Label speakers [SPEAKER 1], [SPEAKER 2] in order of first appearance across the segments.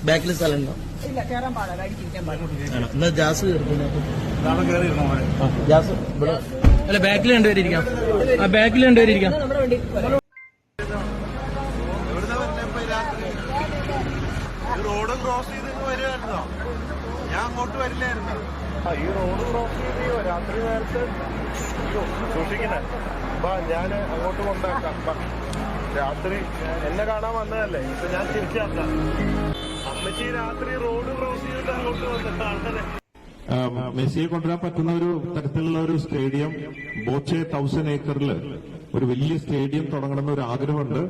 [SPEAKER 1] ബാക്കിൽ സ്ഥലമുണ്ടോ?
[SPEAKER 2] ഇല്ല, കയറാൻ പാടില്ല, ഇരിക്കാൻ പാടില്ല.
[SPEAKER 1] എന്നാ ജാസ് ജാസ് അല്ല, ബാക്കിൽ രണ്ടുപേരും ഇരിക്കാം. ആ ബാക്കിൽ രണ്ടുപേരും ഇരിക്കാം.
[SPEAKER 2] നമ്മുടെ വണ്ടി
[SPEAKER 3] റോഡ് ക്രോസ് ചെയ്ത് വരുമായിരുന്നോ? ഞാൻ അങ്ങോട്ട് വരില്ലായിരുന്നു. ഈ റോഡ് ക്രോസ് ചെയ്ത് രാത്രി നേരത്തെ സൂക്ഷിക്കണേ. ഞാൻ അങ്ങോട്ട് കൊണ്ടാക്കാം. രാത്രി എന്നെ കാണാൻ വന്നതല്ലേ, ഇപ്പൊ ഞാൻ തിരിച്ചാക്കാം. അമ്മച്ചി രാത്രി റോഡ് ക്രോസ് ചെയ്തിട്ട് അങ്ങോട്ട് വന്നിട്ട്
[SPEAKER 4] മെസ്സിയെ കൊണ്ടുവരാൻ പറ്റുന്ന ഒരു തരത്തിലുള്ള ഒരു സ്റ്റേഡിയം ബോച്ചെ 1000 ഏക്കറിൽ ഒരു വലിയ സ്റ്റേഡിയം തുടങ്ങണമെന്ന് ഒരു ആഗ്രഹമുണ്ട്.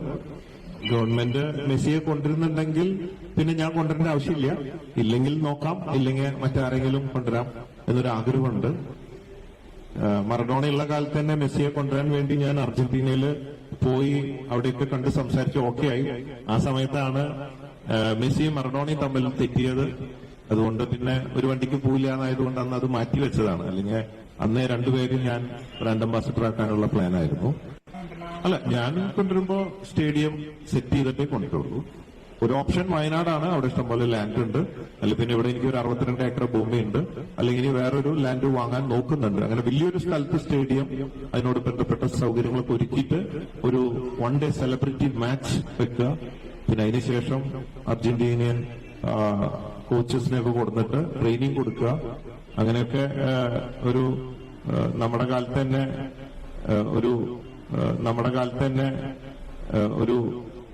[SPEAKER 4] ഗവൺമെന്റ് മെസ്സിയെ കൊണ്ടുവരുന്നുണ്ടെങ്കിൽ പിന്നെ ഞാൻ കൊണ്ടുവരേണ്ട ആവശ്യമില്ല, ഇല്ലെങ്കിൽ നോക്കാം, ഇല്ലെങ്കിൽ മറ്റാരെങ്കിലും കൊണ്ടുവരാം എന്നൊരു ആഗ്രഹമുണ്ട്. മറഡോണയുള്ള കാലത്ത് തന്നെ മെസ്സിയെ കൊണ്ടുവരാൻ വേണ്ടി ഞാൻ അർജന്റീനയിൽ പോയി അവിടെയൊക്കെ കണ്ട് സംസാരിച്ച് ഓക്കെ ആയി. ആ സമയത്താണ് മെസ്സിയും മറഡോണയും തമ്മിൽ തെറ്റിയത്. അതുകൊണ്ട് പിന്നെ ഒരു വണ്ടിക്ക് പോയില്ല എന്നായതുകൊണ്ട് അന്ന് അത് മാറ്റിവെച്ചതാണ്. അല്ലെങ്കിൽ അന്നേ രണ്ടുപേരും ഞാൻ ബ്രാൻഡ് അംബാസിഡർ ആക്കാനുള്ള പ്ലാനായിരുന്നു. അല്ല, ഞാൻ കൊണ്ടുവരുമ്പോ സ്റ്റേഡിയം സെറ്റ് ചെയ്തിട്ടേ കൊണ്ടുവരുള്ളൂ. ഒരു ഓപ്ഷൻ വയനാടാണ്, അവിടെ ഇഷ്ടംപോലെ ലാൻഡ് ഉണ്ട്. അല്ല പിന്നെ ഇവിടെ എനിക്ക് ഒരു 62 ഏക്കർ ഭൂമിയുണ്ട്. അല്ലെങ്കിൽ ഇനി വേറൊരു ലാൻഡ് വാങ്ങാൻ നോക്കുന്നുണ്ട്. അങ്ങനെ വലിയൊരു സ്ഥലത്ത് സ്റ്റേഡിയം, അതിനോട് ബന്ധപ്പെട്ട സൗകര്യങ്ങളൊക്കെ ഒരുക്കിയിട്ട് ഒരു 1 ഡേ സെലിബ്രിറ്റി മാച്ച് വെക്കുക. പിന്നെ അതിനുശേഷം അർജന്റീനിയൻ കോച്ചസിനെയൊക്കെ കൊടുത്തിട്ട് ട്രെയിനിങ് കൊടുക്കുക. അങ്ങനെയൊക്കെ ഒരു നമ്മുടെ കാലത്ത് തന്നെ ഒരു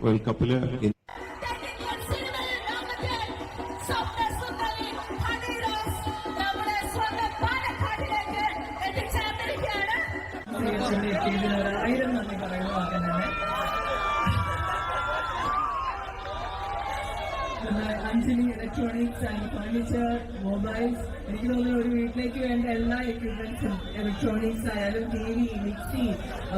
[SPEAKER 4] വേൾഡ് കപ്പില്
[SPEAKER 2] എത്തിയതിന് 1000 നന്ദി പറയുന്നു. ആദ്യം തന്നെ Anjali electronics and furniture, mobiles, എനിക്ക് തോന്നുന്നു ഒരു വീട്ടിലേക്ക് വേണ്ട എല്ലാ എക്യുപ്മെന്റ്സും, ഇലക്ട്രോണിക്സ് ആയാലും TV, മിക്സി,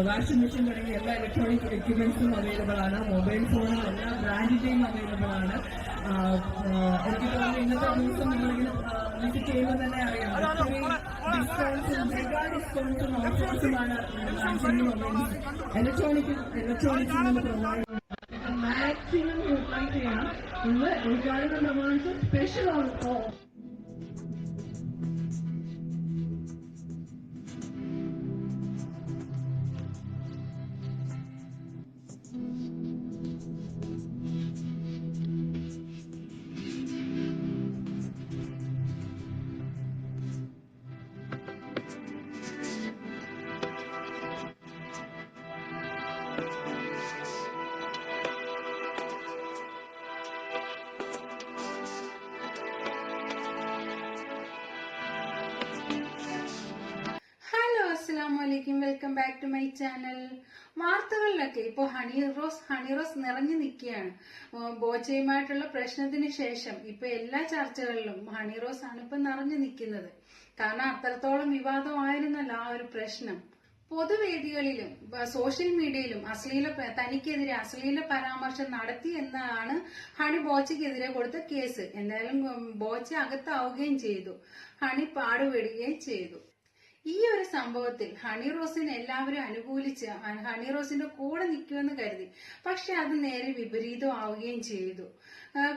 [SPEAKER 2] വാഷിംഗ് മെഷീൻ തുടങ്ങിയ എല്ലാ ഇലക്ട്രോണിക് എക്യുപ്മെന്റ്സും അവൈലബിൾ ആണ്. മൊബൈൽ ഫോണും എല്ലാ ബ്രാൻഡിന്റെയും അവൈലബിൾ ആണ്. എനിക്ക് തോന്നുന്നു ഇന്നത്തെ ദിവസം നിങ്ങളിങ്ങനെ വിസിറ്റ് ചെയ്യുമ്പോൾ തന്നെ അറിയാം, ഒത്തിരി ഡിസ്കൗണ്ട്സും മെഗാ ഡിസ്കൗണ്ട്സും ഓഫേഴ്സുമാണ് അഞ്ജലി മൊബൈൽസ് ഇലക്ട്രോണിക്സിൽ നിന്ന് പ്രൊവൈഡ് മാക്സിമം യൂട്ടിലൈസ് ചെയ്യണം. ഇന്ന് ഉദ്ഘാടനം പ്രമാണിച്ച് സ്പെഷ്യൽ ഓഫർ.
[SPEAKER 5] അസ്സലാമലൈക്കും, welcome back to my channel. വാർത്തകളിലൊക്കെ ഇപ്പോൾ ഹണി റോസ് നിറഞ്ഞു നിൽക്കുകയാണ്. ബോച്ചയുമായിട്ടുള്ള പ്രശ്നത്തിന് ശേഷം ഇപ്പൊ എല്ലാ ചർച്ചകളിലും ഹണി റോസ് ആണ് ഇപ്പൊ നിറഞ്ഞു നിൽക്കുന്നത്. കാരണം അത്രത്തോളം വിവാദമായിരുന്നല്ലോ ആ ഒരു പ്രശ്നം. പൊതുവേദികളിലും സോഷ്യൽ മീഡിയയിലും തനിക്കെതിരെ അശ്ലീല പരാമർശം നടത്തി എന്നാണ് ഹണി ബോച്ചയ്ക്കെതിരെ കൊടുത്ത കേസ്. എന്തായാലും ബോച്ച അകത്താവുകയും ചെയ്തു, ഹണി പാടുപെടുകയും ചെയ്തു. ഈ ഒരു സംഭവത്തിൽ ഹണി റോസിനെ എല്ലാവരും അനുകൂലിച്ച് ഹണി റോസിന്റെ കൂടെ നിൽക്കുമെന്ന് കരുതി. പക്ഷെ അത് നേരെ വിപരീതമാവുകയും ചെയ്തു.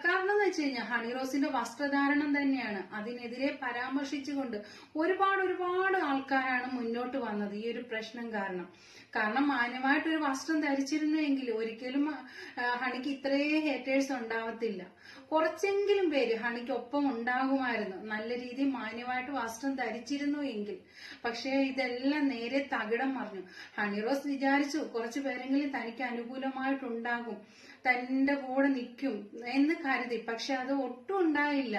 [SPEAKER 5] കാരണം എന്ന് വെച്ച് കഴിഞ്ഞാൽ ഹണി റോസിന്റെ വസ്ത്രധാരണം തന്നെയാണ് അതിനെതിരെ പരാമർശിച്ചുകൊണ്ട് ഒരുപാട് ആൾക്കാരാണ് മുന്നോട്ട് വന്നത് ഈ ഒരു പ്രശ്നം കാരണം മാന്യമായിട്ടൊരു വസ്ത്രം ധരിച്ചിരുന്നുവെങ്കിൽ ഒരിക്കലും ഹണിക്ക് ഇത്രയും ഹേറ്റേഴ്സ് ഉണ്ടാവത്തില്ല. കുറച്ചെങ്കിലും പേര് ഹണിക്കൊപ്പം ഉണ്ടാകുമായിരുന്നു, നല്ല രീതിയിൽ മാന്യമായിട്ട് വസ്ത്രം ധരിച്ചിരുന്നു എങ്കിൽ. പക്ഷേ ഇതെല്ലാം നേരെ തകിടം മറിഞ്ഞു. ഹണി റോസ് വിചാരിച്ചു കുറച്ചു പേരെങ്കിലും തനിക്ക് അനുകൂലമായിട്ടുണ്ടാകും, തന്റെ കൂടെ നിൽക്കും എന്ന് കരുതി. പക്ഷെ അത് ഒട്ടും ഉണ്ടായില്ല.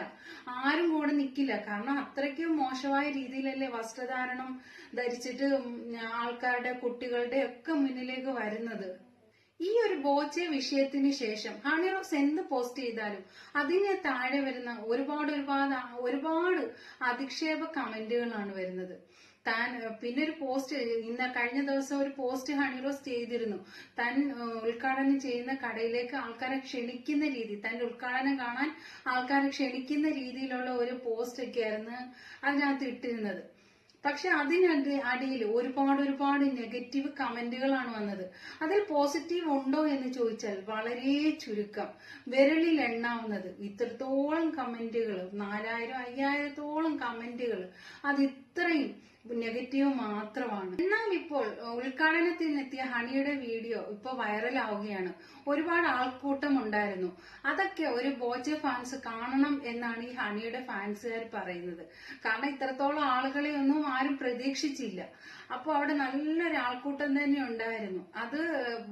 [SPEAKER 5] ആരും കൂടെ നിൽക്കില്ല. കാരണം അത്രയ്ക്കും മോശമായ രീതിയിലല്ലേ വസ്ത്രധാരണം ധരിച്ചിട്ട് ആൾക്കാരുടെ കുട്ടികളുടെ ഒക്കെ മുന്നിലേക്ക് വരുന്നത്. ഈ ഒരു ബോച്ചെ വിഷയത്തിന് ശേഷം ഹണി റോസ് എന്ത് പോസ്റ്റ് ചെയ്താലും അതിന് താഴെ വരുന്ന ഒരുപാട് അധിക്ഷേപ കമന്റുകളാണ് വരുന്നത്. പിന്നെ ഒരു പോസ്റ്റ് കഴിഞ്ഞ ദിവസം ഒരു പോസ്റ്റ് ഹണി റോസ് ചെയ്തിരുന്നു. താൻ ഉദ്ഘാടനം ചെയ്യുന്ന കടയിലേക്ക് ആൾക്കാരെ ക്ഷണിക്കുന്ന രീതി, തന്റെ ഉദ്ഘാടനം കാണാൻ ആൾക്കാരെ ക്ഷണിക്കുന്ന രീതിയിലുള്ള ഒരു പോസ്റ്റ് ഒക്കെ ആയിരുന്നു അതിനകത്ത് ഇട്ടിരുന്നത്. പക്ഷെ അടിയിൽ ഒരുപാട് നെഗറ്റീവ് കമന്റുകളാണ് വന്നത്. അതിൽ പോസിറ്റീവ് ഉണ്ടോ എന്ന് ചോദിച്ചാൽ വളരെ ചുരുക്കം, വിരലിൽ എണ്ണാവുന്നത്. ഇത്രത്തോളം കമന്റുകൾ, 4000-5000-ഓളം കമന്റുകൾ, അത് ഇത്രയും നെഗറ്റീവ് മാത്രമാണ്. എന്നാൽ ഇപ്പോൾ ഉദ്ഘാടനത്തിനെത്തിയ ഹണിയുടെ വീഡിയോ ഇപ്പൊ വൈറലാവുകയാണ്. ഒരുപാട് ആൾക്കൂട്ടം ഉണ്ടായിരുന്നു. അതൊക്കെ ഒരു ബോച്ചെ ഫാൻസ് കാണണം എന്നാണ് ഈ ഹണിയുടെ ഫാൻസുകാർ പറയുന്നത്. കാരണം ഇത്രത്തോളം ആളുകളെ ഒന്നും ആരും പ്രതീക്ഷിച്ചില്ല. അപ്പൊ അവിടെ നല്ലൊരു ആൾക്കൂട്ടം തന്നെ ഉണ്ടായിരുന്നു. അത്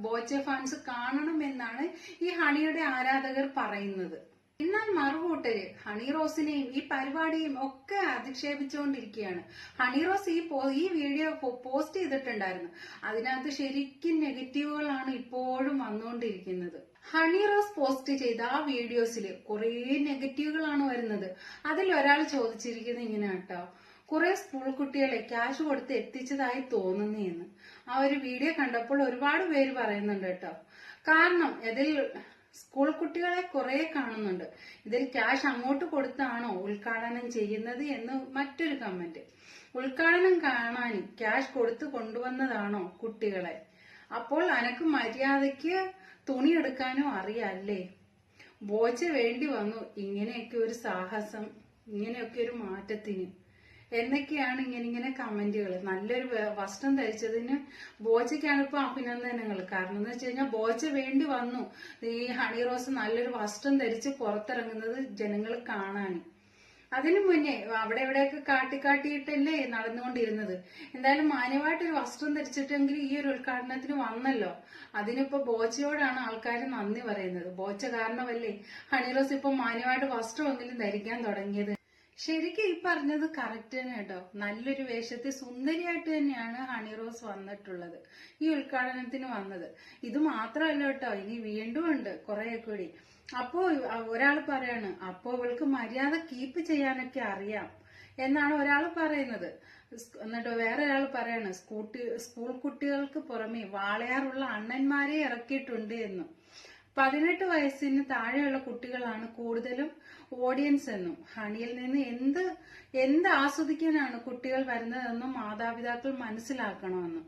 [SPEAKER 5] ബോച്ചെ ഫാൻസ് കാണണം എന്നാണ് ഈ ഹണിയുടെ ആരാധകർ പറയുന്നത്. എന്നാൽ മറുകൂട്ടര് ഹണി റോസിനെയും ഈ പരിപാടിയും ഒക്കെ അധിക്ഷേപിച്ചുകൊണ്ടിരിക്കുകയാണ്. ഹണി റോസ് ഈ വീഡിയോ പോസ്റ്റ് ചെയ്തിട്ടുണ്ടായിരുന്നു. അതിനകത്ത് ശരിക്കും നെഗറ്റീവുകളാണ് ഇപ്പോഴും വന്നുകൊണ്ടിരിക്കുന്നത്. ഹണി റോസ് പോസ്റ്റ് ചെയ്ത ആ വീഡിയോസിൽ കുറെ നെഗറ്റീവുകളാണ് വരുന്നത്. അതിൽ ഒരാൾ ചോദിച്ചിരിക്കുന്നത് ഇങ്ങനെ കേട്ടോ, കുറെ സ്കൂൾ കുട്ടികളെ ക്യാഷ് കൊടുത്ത് എത്തിച്ചതായി തോന്നുന്നേന്ന്. ആ ഒരു വീഡിയോ കണ്ടപ്പോൾ ഒരുപാട് പേര് പറയുന്നുണ്ട് കേട്ടോ. കാരണം ഇതിൽ സ്കൂൾ കുട്ടികളെ കുറെ കാണുന്നുണ്ട്. ഇതിൽ ക്യാഷ് അങ്ങോട്ട് കൊടുത്താണോ ഉദ്ഘാടനം ചെയ്യുന്നത് എന്ന് മറ്റൊരു കമന്റ്. ഉദ്ഘാടനം കാണാൻ ക്യാഷ് കൊടുത്ത് കൊണ്ടുവന്നതാണോ കുട്ടികളെ? അപ്പോൾ അനക്ക് മര്യാദയ്ക്ക് തുണി എടുക്കാനും അറിയാല്ലേ? ബോച്ച വേണ്ടി വന്നു ഇങ്ങനെയൊക്കെ ഒരു സാഹസം, ഇങ്ങനെയൊക്കെ ഒരു മാറ്റത്തിന് എന്നൊക്കെയാണ് ഇങ്ങനെ കമന്റുകൾ. നല്ലൊരു വസ്ത്രം ധരിച്ചതിന് ബോച്ചയ്ക്കാണ് ഇപ്പൊ അഭിനന്ദനങ്ങൾ. കാരണം എന്ന് വെച്ച് കഴിഞ്ഞാൽ ബോച്ച വേണ്ടി വന്നു ഈ ഹണി റോസ് നല്ലൊരു വസ്ത്രം ധരിച്ച് പുറത്തിറങ്ങുന്നത് ജനങ്ങൾ കാണാൻ. അതിനു മുന്നേ അവിടെ ഇവിടെയൊക്കെ കാട്ടിയിട്ടല്ലേ നടന്നുകൊണ്ടിരുന്നത്. എന്തായാലും മാന്യമായിട്ടൊരു വസ്ത്രം ധരിച്ചിട്ടെങ്കിൽ ഈ ഒരു ഉദ്ഘാടനത്തിന് വന്നല്ലോ. അതിനിപ്പോ ബോച്ചയോടാണ് ആൾക്കാർ നന്ദി പറയുന്നത്. ബോച്ച കാരണമല്ലേ ഹണി റോസ് ഇപ്പൊ മാന്യമായിട്ട് വസ്ത്രമെങ്കിലും ധരിക്കാൻ തുടങ്ങിയത്. ശരിക്കും ഈ പറഞ്ഞത് കറക്റ്റ് തന്നെ കേട്ടോ. നല്ലൊരു വേഷത്തിൽ സുന്ദരിയായിട്ട് തന്നെയാണ് ഹണി റോസ് വന്നിട്ടുള്ളത്, ഈ ഉദ്ഘാടനത്തിന് വന്നത്. ഇത് മാത്രമല്ല കേട്ടോ, ഇനി വീണ്ടും ഉണ്ട് കുറെ കൂടി. അപ്പോ ഒരാൾ പറയാണ്, അപ്പോ ഇവൾക്ക് മര്യാദ കീപ്പ് ചെയ്യാനൊക്കെ അറിയാം എന്നാണ് ഒരാൾ പറയുന്നത്. എന്നിട്ട് വേറെ ഒരാൾ പറയാണ്, സ്കൂൾ കുട്ടികൾക്ക് പുറമെ വാളയാറുള്ള അണ്ണന്മാരെ ഇറക്കിയിട്ടുണ്ട് എന്നും 18 വയസ്സിന് താഴെയുള്ള കുട്ടികളാണ് കൂടുതലും ഓഡിയൻസ് എന്നും ഹണിയിൽ നിന്ന് എന്ത് ആസ്വദിക്കാനാണ് കുട്ടികൾ വരുന്നതെന്നും മാതാപിതാക്കൾ മനസ്സിലാക്കണമെന്നും.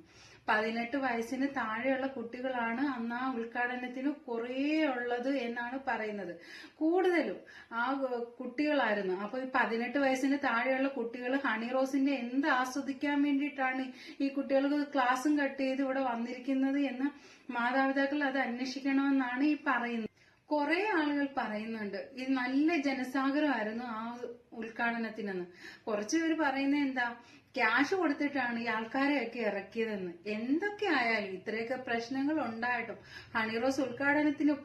[SPEAKER 5] 18 വയസ്സിന് താഴെയുള്ള കുട്ടികളാണ് അന്ന് ആ ഉദ്ഘാടനത്തിന് കുറേ ഉള്ളത് എന്നാണ് പറയുന്നത്. കൂടുതലും ആ കുട്ടികളായിരുന്നു. അപ്പൊ ഈ 18 വയസ്സിന് താഴെയുള്ള കുട്ടികൾ ഹണി റോസിന്റെ എന്ത് ആസ്വദിക്കാൻ വേണ്ടിയിട്ടാണ് ഈ കുട്ടികൾക്ക് ക്ലാസ്സും കട്ട് ചെയ്ത് ഇവിടെ വന്നിരിക്കുന്നത് എന്ന് മാതാപിതാക്കൾ അത് അന്വേഷിക്കണമെന്നാണ് ഈ പറയുന്നത്. കുറെ ആളുകൾ പറയുന്നുണ്ട് ഇത് നല്ല ജനസാഗരമായിരുന്നു ആ ഉദ്ഘാടനത്തിനെന്ന്. കുറച്ചുപേര് പറയുന്നത് എന്താ, ക്യാഷ് കൊടുത്തിട്ടാണ് ഈ ആൾക്കാരെയൊക്കെ ഇറക്കിയതെന്ന്. എന്തൊക്കെ ആയാലും ഇത്രയൊക്കെ പ്രശ്നങ്ങൾ ഉണ്ടായിട്ടും ഹണി റോസ് ഉദ്ഘാടനത്തിന്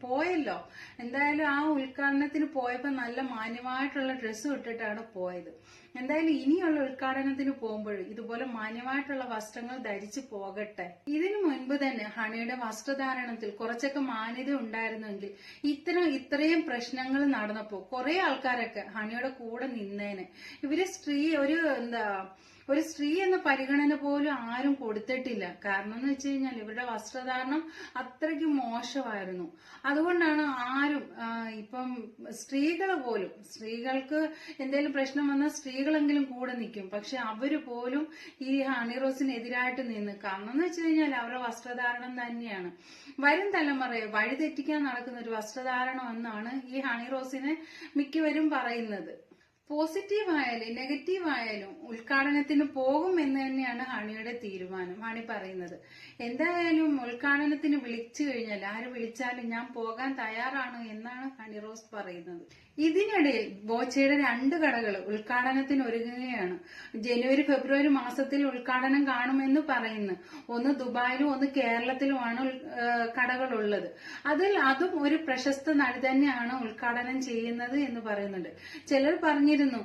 [SPEAKER 5] പോയല്ലോ. എന്തായാലും ആ ഉദ്ഘാടനത്തിന് പോയപ്പോ നല്ല മാന്യമായിട്ടുള്ള ഡ്രസ്സ് ഇട്ടിട്ടാണ് പോയത്. എന്തായാലും ഇനിയുള്ള ഉദ്ഘാടനത്തിന് പോകുമ്പോൾ ഇതുപോലെ മാന്യമായിട്ടുള്ള വസ്ത്രങ്ങൾ ധരിച്ചു പോകട്ടെ. ഇതിനു മുൻപ് തന്നെ ഹണിയുടെ വസ്ത്രധാരണത്തിൽ കുറച്ചൊക്കെ മാന്യത ഉണ്ടായിരുന്നെങ്കിൽ ഇത്രയും പ്രശ്നങ്ങൾ നടന്നപ്പോ കുറെ ആൾക്കാരൊക്കെ ഹണിയുടെ കൂടെ നിന്നേനെ. ഇവര് ഒരു സ്ത്രീ എന്ന പരിഗണന പോലും ആരും കൊടുത്തിട്ടില്ല. കാരണം എന്ന് വെച്ച് കഴിഞ്ഞാൽ ഇവരുടെ വസ്ത്രധാരണം അത്രയ്ക്ക് മോശമായിരുന്നു. അതുകൊണ്ടാണ് ആരും ഇപ്പം സ്ത്രീകൾക്ക് എന്തെങ്കിലും പ്രശ്നം വന്നാൽ സ്ത്രീകളെങ്കിലും കൂടെ നിൽക്കും. പക്ഷെ അവര് പോലും ഈ ഹണി റോസിനെതിരായിട്ട് നിന്ന്. കാരണം എന്ന് വെച്ച് കഴിഞ്ഞാൽ അവരുടെ വസ്ത്രധാരണം തന്നെയാണ് വരും തലമുറയെ വഴിതെറ്റിക്കാൻ നടക്കുന്ന ഒരു വസ്ത്രധാരണം എന്നാണ് ഈ ഹണി റോസിനെ മിക്കവരും പറയുന്നത്. പോസിറ്റീവ് ആയാലും നെഗറ്റീവ് ആയാലും ഉദ്ഘാടനത്തിന് പോകും എന്ന് തന്നെയാണ് ഹണിയുടെ തീരുമാനം. ഹണി പറയുന്നത് എന്തായാലും ഉദ്ഘാടനത്തിന് വിളിച്ചു കഴിഞ്ഞാൽ ആര് വിളിച്ചാലും ഞാൻ പോകാൻ തയ്യാറാണ് എന്നാണ് ഹണി റോസ് പറയുന്നത്. ഇതിനിടയിൽ ബോച്ചയുടെ 2 കടകൾ ഉദ്ഘാടനത്തിന് ഒരുങ്ങുകയാണ്. ജനുവരി ഫെബ്രുവരി മാസത്തിൽ ഉദ്ഘാടനം കാണുമെന്ന് പറയുന്നു. ഒന്ന് ദുബായിലും ഒന്ന് കേരളത്തിലുമാണ് കടകളുള്ളത്. അതും ഒരു പ്രശസ്ത നടി തന്നെയാണ് ഉദ്ഘാടനം ചെയ്യുന്നത് എന്ന് പറയുന്നുണ്ട്. ചിലർ പറഞ്ഞിരുന്നു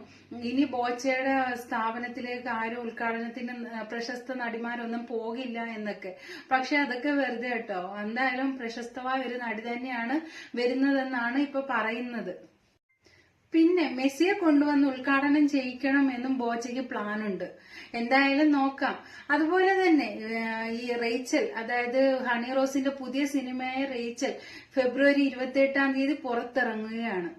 [SPEAKER 5] ഇനി ബോച്ചയുടെ സ്ഥാപനത്തിലേക്ക് ആരും ഉദ്ഘാടനത്തിന് പ്രശസ്ത നടിമാരൊന്നും പോകില്ല എന്നൊക്കെ. പക്ഷെ അതൊക്കെ വെറുതെ കേട്ടോ. എന്തായാലും പ്രശസ്തമായ ഒരു നടി തന്നെയാണ് വരുന്നതെന്നാണ് ഇപ്പൊ പറയുന്നത്. പിന്നെ മെസ്സിയെ കൊണ്ടുവന്ന് ഉദ്ഘാടനം ചെയ്യിക്കണം എന്നും ബോച്ചയ്ക്ക് പ്ലാൻ ഉണ്ട്. എന്തായാലും നോക്കാം. അതുപോലെ തന്നെ ഈ റേച്ചൽ, അതായത് ഹണി റോസിന്റെ പുതിയ സിനിമയായ റേച്ചൽ ഫെബ്രുവരി 28 പുറത്തിറങ്ങുകയാണ്.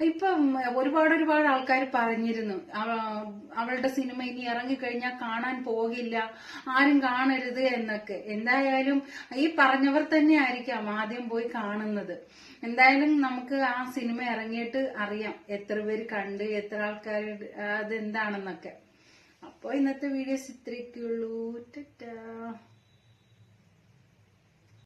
[SPEAKER 5] ഇപ്പം ഒരുപാട് ആൾക്കാർ പറഞ്ഞിരുന്നു അവളുടെ സിനിമ ഇനി ഇറങ്ങിക്കഴിഞ്ഞാൽ കാണാൻ പോകില്ല, ആരും കാണരുത് എന്നൊക്കെ. എന്തായാലും ഈ പറഞ്ഞവർ തന്നെ ആയിരിക്കാം ആദ്യം പോയി കാണുന്നത്. എന്തായാലും നമുക്ക് ആ സിനിമ ഇറങ്ങിയിട്ട് അറിയാം എത്ര പേര് കണ്ട്, എത്ര ആൾക്കാർ അതെന്താണെന്നൊക്കെ. അപ്പോൾ ഇന്നത്തെ വീഡിയോസ് ഇത്രയൊക്കെയുള്ളൂ. ടാറ്റാ.